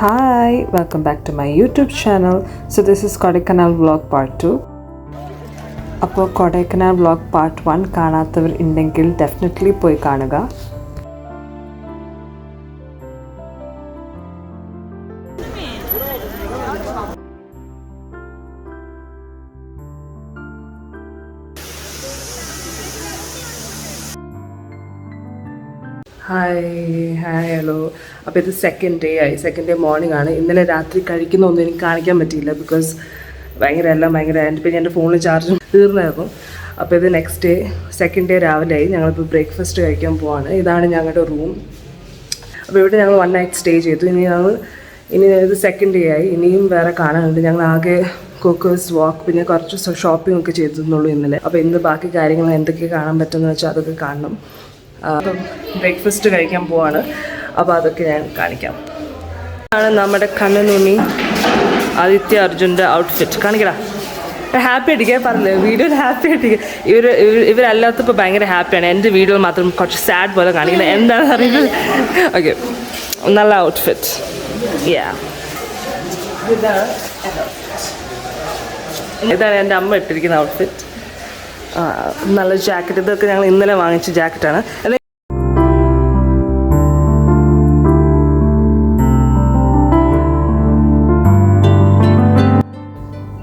Hi, welcome back to my YouTube channel. So this is Kodaikanal vlog part 2. അപ്പോൾ Kodaikanal vlog part 1 കാണാത്തവർ ഉണ്ടെങ്കിൽ definitely പോയി കാണുക. Hello. അപ്പോൾ ഇത് സെക്കൻഡ് ഡേ ആയി. സെക്കൻഡ് ഡേ മോർണിംഗ് ആണ്. ഇന്നലെ രാത്രി കഴിക്കുന്നൊന്നും എനിക്ക് കാണിക്കാൻ പറ്റിയില്ല ബിക്കോസ് ഭയങ്കര പിന്നെ എൻ്റെ ഫോണിൽ ചാർജും തീർന്നായിരുന്നു. അപ്പോൾ ഇത് നെക്സ്റ്റ് ഡേ സെക്കൻഡ് ഡേ രാവിലെ ആയി. ഞങ്ങളിപ്പോൾ ബ്രേക്ക്ഫാസ്റ്റ് കഴിക്കാൻ പോവാണ്. ഇതാണ് ഞങ്ങളുടെ റൂം. അപ്പോൾ ഇവിടെ ഞങ്ങൾ 1 നൈറ്റ് സ്റ്റേ ചെയ്തു. ഇനി ഇത് സെക്കൻഡ് ഡേ ആയി. ഇനിയും വേറെ കാണാനുണ്ട്. ഞങ്ങൾ ആകെ കോക്കേഴ്സ് വാക്ക് പിന്നെ കുറച്ച് ഷോപ്പിംഗ് ഒക്കെ ചെയ്തിരുന്നുള്ളൂ ഇന്നലെ. അപ്പോൾ ഇന്ന് ബാക്കി കാര്യങ്ങൾ എന്തൊക്കെ കാണാൻ പറ്റുമെന്ന് വെച്ചാൽ അതൊക്കെ കാണണം. അപ്പം ബ്രേക്ക്ഫാസ്റ്റ് കഴിക്കാൻ പോവാണ്. അപ്പോൾ അതൊക്കെ ഞാൻ കാണിക്കാം. ആണ് നമ്മുടെ കണ്ണനുണ്ണി ആദിത്യ അർജുൻ്റെ ഔട്ട്ഫിറ്റ്. കാണിക്കടാ. ഹാപ്പി അടിക്കുക പറഞ്ഞില്ലേ വീഡിയോയിൽ ഹാപ്പി അടിക്കുക. ഇവരല്ലാത്തപ്പോൾ ഭയങ്കര ഹാപ്പിയാണ്. എൻ്റെ വീഡിയോ മാത്രം കുറച്ച് സാഡ് പോലെ കാണിക്കുന്നത് എന്താണെന്ന് അറിയുന്നത്. ഓക്കെ, നല്ല ഔട്ട്ഫിറ്റ്. ഇതാണ് എൻ്റെ അമ്മ ഇട്ടിരിക്കുന്ന ഔട്ട്ഫിറ്റ്. നല്ല ജാക്കറ്റ്. ഇതൊക്കെ ഞങ്ങൾ ഇന്നലെ വാങ്ങിച്ച ജാക്കറ്റാണ്.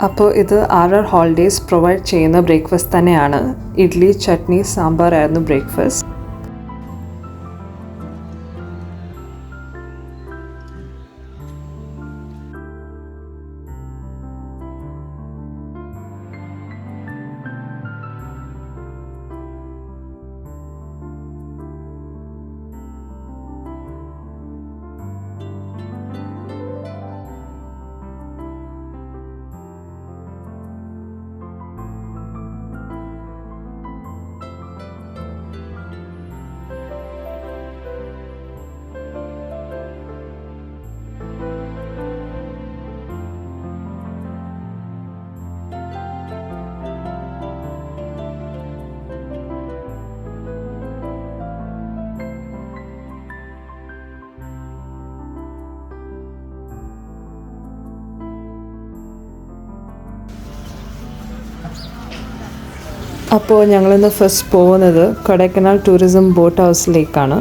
അപ്പോൾ ഇത് RR ഹോളിഡേയ്സ് പ്രൊവൈഡ് ചെയ്യുന്ന ബ്രേക്ക്ഫാസ്റ്റ് തന്നെയാണ്. ഇഡ്ഡലി, ചട്നി, സാമ്പാർ ആയിരുന്നു ബ്രേക്ക്ഫാസ്റ്റ്. അപ്പോൾ ഞങ്ങളിന്ന് ഫസ്റ്റ് പോകുന്നത് കൊടൈക്കനാൽ ടൂറിസം ബോട്ട് ഹൗസിലേക്കാണ്.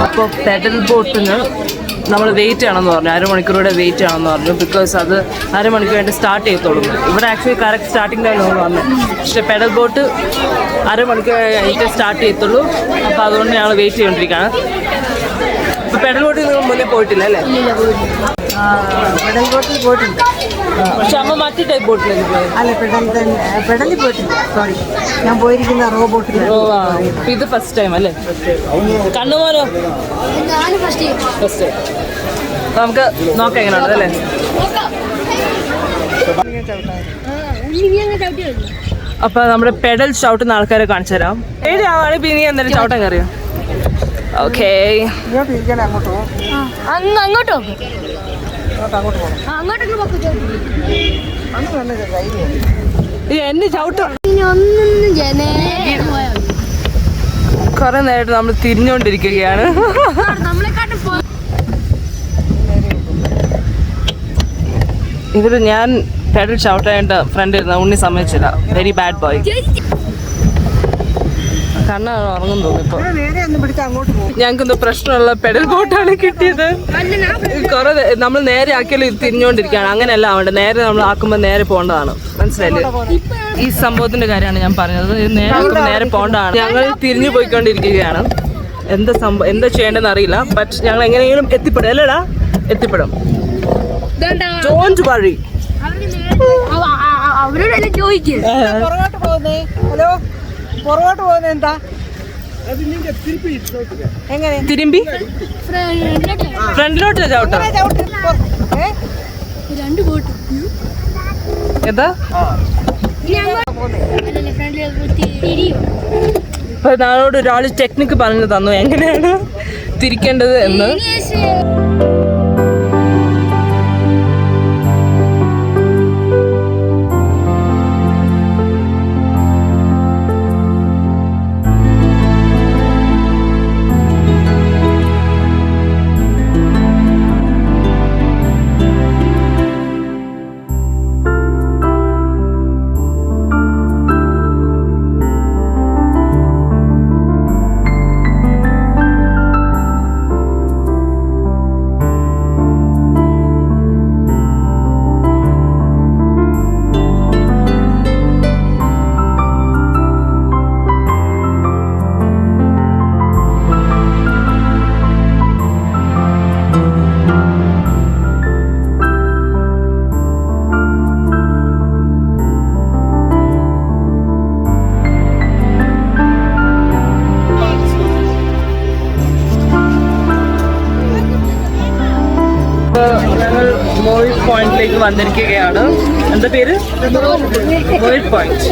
അപ്പോൾ പെഡൽ ബോട്ടിന് നമ്മൾ വെയിറ്റ് ചെയ്യണമെന്ന് പറഞ്ഞു. അരമണിക്കൂറുടെ വെയിറ്റ് ചെയ്യണമെന്ന് പറഞ്ഞു. ബിക്കോസ് അത് അരമണിക്കൂർ വേണ്ടി സ്റ്റാർട്ട് ചെയ്യത്തുള്ളൂ. ഇവിടെ ആക്ച്വലി കറക്റ്റ് സ്റ്റാർട്ടിംഗ് ടൈമിലാണ് വന്നത്. പക്ഷേ പെഡൽ ബോട്ട് അരമണിക്കൂർ കഴിഞ്ഞിട്ട് സ്റ്റാർട്ട് ചെയ്യത്തുള്ളൂ. അപ്പോൾ അതുകൊണ്ട് ഞങ്ങൾ വെയിറ്റ് ചെയ്തുകൊണ്ടിരിക്കുകയാണ്. ഇപ്പോൾ പെഡൽ ബോട്ടിൽ നിങ്ങൾ മുന്നേ പോയിട്ടില്ല അല്ലേ? പെഡൽ ബോട്ടിൽ പോയിട്ടുണ്ട്. പക്ഷെ അമ്മ മറ്റേ ടൈപ്പ് ബോട്ടിലേക്ക് പോയി. അല്ല, പെഡലിൽ പോയിട്ടില്ല. സോറി, ഞാൻ പോയിരിക്കുന്ന റോ ബോട്ടിൽ. ഇത് ഫസ്റ്റ് ടൈം അല്ലേ? കണ്ണുമോനോ? First time. നമുക്ക് നോക്കാം എങ്ങനെയുണ്ട് അല്ലേ? അപ്പൊ നമ്മുടെ പെഡൽ ചവിട്ടുന്ന ആൾക്കാരെ കാണിച്ചു തരാം. ഏഴാവാണ് ഇപ്പൊ ഇനി എന്തായാലും ചവിട്ടാൻ കയറിയോ? ഓക്കേ, അങ്ങോട്ടോ എന്നെ ചവിട്ടോ. കുറെ നേരമായിട്ട് നമ്മൾ തിരിഞ്ഞുകൊണ്ടിരിക്കുകയാണ്. ഇതിൽ ഞാൻ പെഡൽ ചവിട്ടാനായിട്ട് ഫ്രണ്ട് ഇരുന്ന ഉണ്ണി സമ്മതിച്ചില്ല. Very bad boy. കണ്ണാണ് ഉറങ്ങുന്നു തോന്നുന്നു. ഇപ്പോൾ ഞങ്ങൾക്കൊന്നും പ്രശ്നമുള്ള പെഡൽ ബോട്ടാണ് കിട്ടിയത്. കുറെ നമ്മൾ നേരെ ആക്കിയാലും തിരിഞ്ഞുകൊണ്ടിരിക്കുകയാണ്. അങ്ങനെയല്ല ആവേണ്ടത്. നേരെ നമ്മൾ ആക്കുമ്പോൾ നേരെ പോകേണ്ടതാണ്. മനസ്സിലായില്ലേ? ഈ സംഭവത്തിന്റെ കാര്യമാണ് ഞാൻ പറഞ്ഞത്. നേരെ ആക്കുമ്പോൾ നേരെ പോകേണ്ടതാണ്. ഞങ്ങൾ തിരിഞ്ഞു പോയിക്കൊണ്ടിരിക്കുകയാണ്. എന്താ ചെയ്യേണ്ടതെന്ന് അറിയില്ല. ബട്ട് ഞങ്ങൾ എങ്ങനെയെങ്കിലും എത്തിപ്പെടും. അല്ലേടാ? എത്തിപ്പെടും. അവരോടല്ലേ ചോദിക്കും. ഹലോ, പുറകോട്ട് പോകുന്നത് എന്താ? എങ്ങനെ തിരുമ്പി ഫ്രണ്ടിലോട്ട് ചവിട്ടോ? എന്താ ഇപ്പൊ നാളോട് ഒരാൾ ടെക്നിക്ക് പറഞ്ഞു തന്നു എങ്ങനെയാണ് തിരിക്കേണ്ടത് എന്ന്. ഞങ്ങൾ മോയിൽ പോയിന്റിലേക്ക് വന്നിരിക്കുകയാണ്. എന്താ പേര്? MOIL point.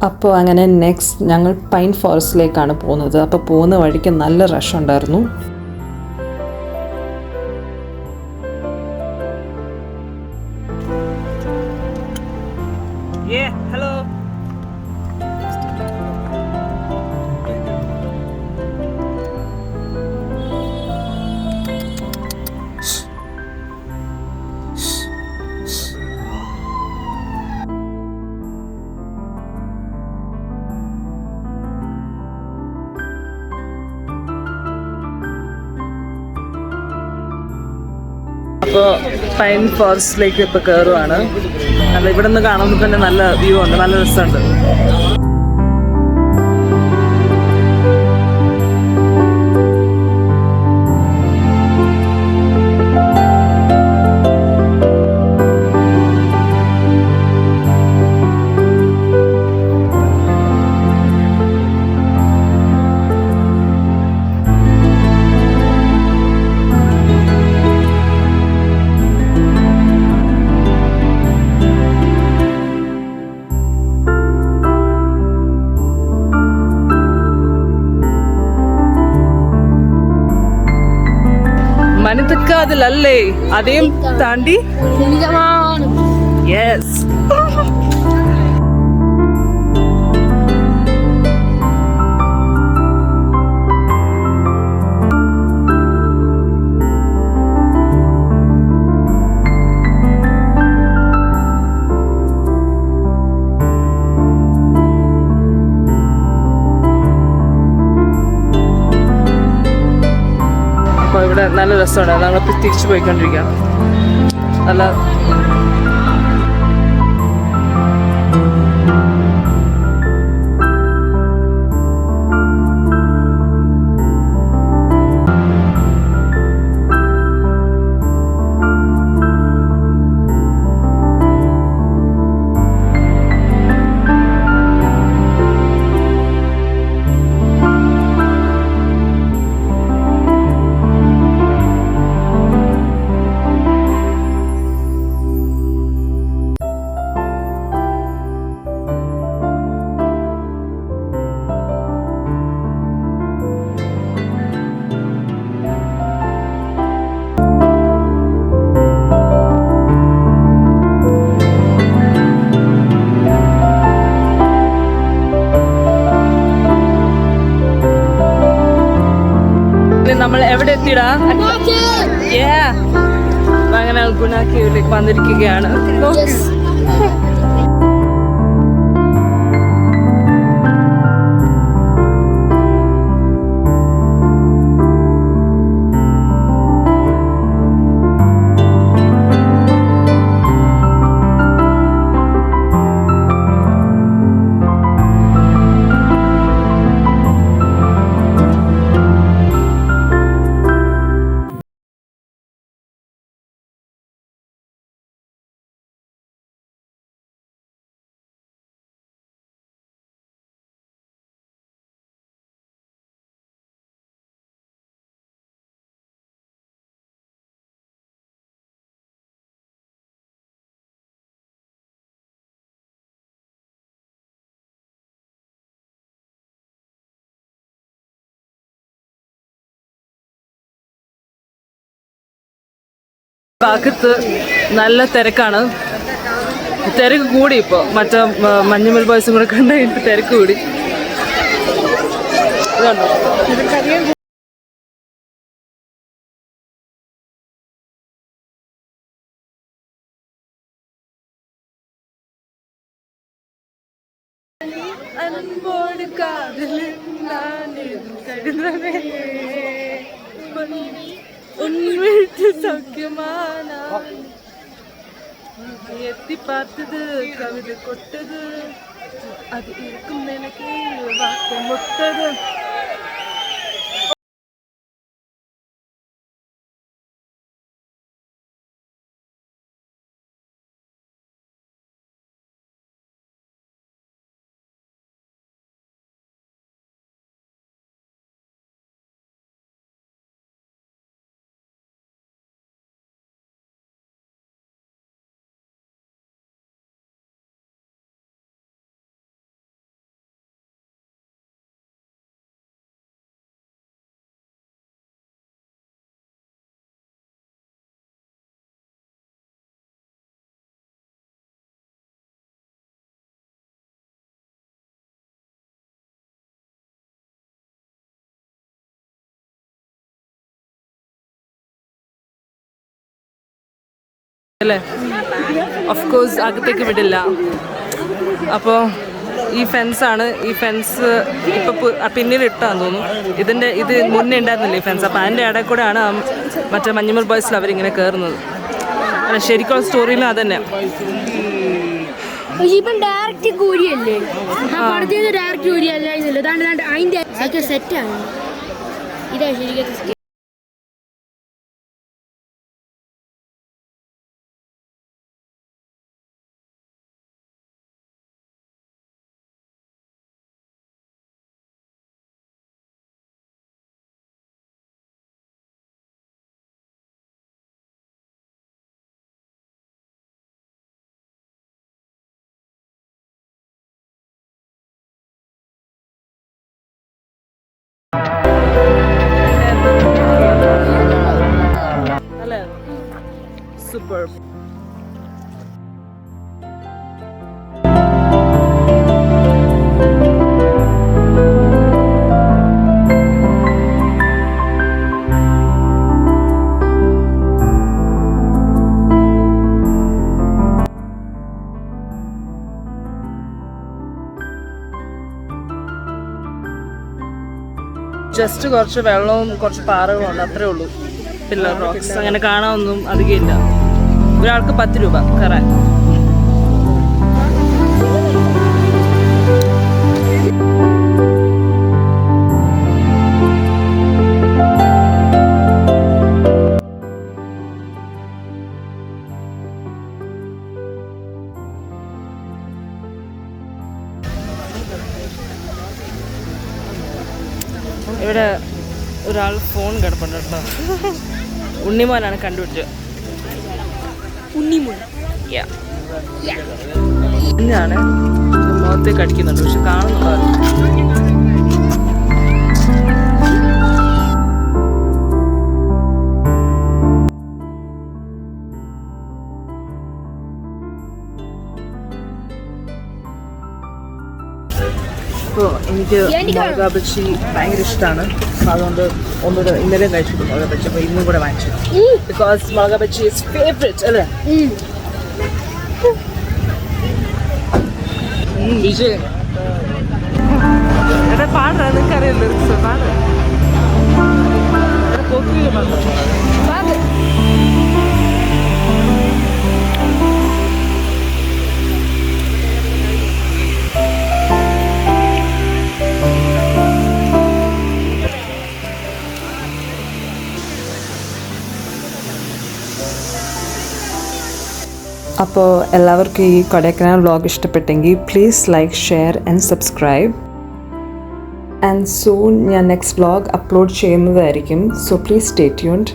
അപ്പോൾ അങ്ങനെ നെക്സ്റ്റ് ഞങ്ങൾ പൈൻ ഫോറസ്റ്റിലേക്കാണ് പോകുന്നത്. അപ്പോൾ പോകുന്ന വഴിക്ക് നല്ല റഷ് ഉണ്ടായിരുന്നു. അപ്പോൾ പൈൻ ഫോറസ്റ്റിലേക്ക് ഇപ്പോൾ കയറുവാണ്. അല്ല, ഇവിടെ നിന്ന് കാണുമ്പോൾ തന്നെ നല്ല വ്യൂ ഉണ്ട്, നല്ല രസമുണ്ട്. മനത്തക്കാതിലല്ലേ അതേം താണ്ടി. യെസ്, അപ്പോൾ ഇവിടെ നല്ല രസമാണ്. നമ്മൾ തിരിച്ചു പോയിക്കൊണ്ടിരിക്കുകയാണ്. നല്ല എവിടെ എത്തിടാ? അങ്ങനെ ഗുണ കേവിലേക്ക് വന്നിരിക്കുകയാണ്. ഭാഗത്ത് നല്ല തിരക്കാണ്. തിരക്ക് കൂടി ഇപ്പോൾ മറ്റേ മഞ്ഞുമൽ ബോയ്സും കൂടെ കണ്ടു തിരക്ക് കൂടി. ഇതുണ്ടോ അൻപോട് കാതലിൽ സൗഖ്യമാണ് എത്തി പാത്തത് കവിത കൊട്ടത് അത് ഇരിക്കും നിനക്ക് വാക്യം മുട്ടത്. അല്ലേ? ഓഫ് കോഴ്സ് അകത്തേക്ക് വിടില്ല. അപ്പോൾ ഈ ഫെൻസാണ്. ഈ ഫെൻസ് ഇപ്പോൾ പിന്നീട് ഇട്ടാന്ന് തോന്നുന്നു. ഇത് മുന്നേ ഉണ്ടായിരുന്നില്ല ഈ ഫെൻസ്. അപ്പോൾ അതിൻ്റെ ഇടയിൽ കൂടെയാണ് മറ്റേ മഞ്ഞുമൽ ബോയ്സിൽ അവരിങ്ങനെ കയറുന്നത്. അല്ല, ശരിക്കുള്ള സ്റ്റോറിയിലും അതന്നെ. ഇപ്പം ഡയറക്റ്റ് കൂരിയല്ലേ? ഡയറക്റ്റ് കൂരിയല്ല. അതിൻ്റെ സെറ്റാണ്. ഇതാ ശരിക്കും അല്ലേ? സൂപ്പർ. ജസ്റ്റ് കുറച്ച് വെള്ളവും കുറച്ച് പാറകളും ഉണ്ട്, അത്രേ ഉള്ളൂ. പില്ലർ റോക്സ് അങ്ങനെ കാണാനൊന്നും അധികമില്ല. ഒരാൾക്ക് 10 രൂപ കയറാൻ. ഇവിടെ ഒരാൾ ഫോൺ കിടപ്പുണ്ട് കേട്ടോ. ഉണ്ണിമോനാണ് കണ്ടുപിടിച്ചത്. ഉണ്ണിമോൻ കുഞ്ഞാണ്, മുഖത്തേക്ക് അടിക്കുന്നുണ്ട്, പക്ഷെ കാണുന്നുണ്ടോ? അപ്പോൾ എനിക്ക് മുളക ബജി ഭയങ്കര ഇഷ്ടമാണ്. അപ്പോൾ അതുകൊണ്ട് ഒന്നുകൂടെ ഇന്നലെ കഴിച്ചിട്ടുണ്ട് മുളക ബജി. അപ്പോൾ ഇന്നും കൂടെ വാങ്ങിച്ചു. ബിക്കോസ് മുളക ബജി ഇസ് ഫേവറേറ്റ് അല്ലേ? വിജയ് എടാ പാടാ, നിനക്കറിയാം ലിറിക്സ് പാട്. കോക്കിയിൽ പാട്. അപ്പോൾ എല്ലാവർക്കും ഈ കൊടൈക്കനാൽ വ്ളോഗ് ഇഷ്ടപ്പെട്ടെങ്കിൽ please like, share and subscribe. And soon ഞാൻ നെക്സ്റ്റ് വ്ളോഗ് അപ്ലോഡ് ചെയ്യുന്നതായിരിക്കും. So please stay tuned.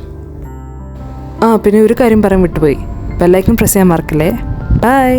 പിന്നെ ഒരു കാര്യം പറയാൻ വിട്ടുപോയി. ബെല്ലൈക്കൺ പ്രസ് ചെയ്യാൻ മറക്കല്ലേ. ബൈ.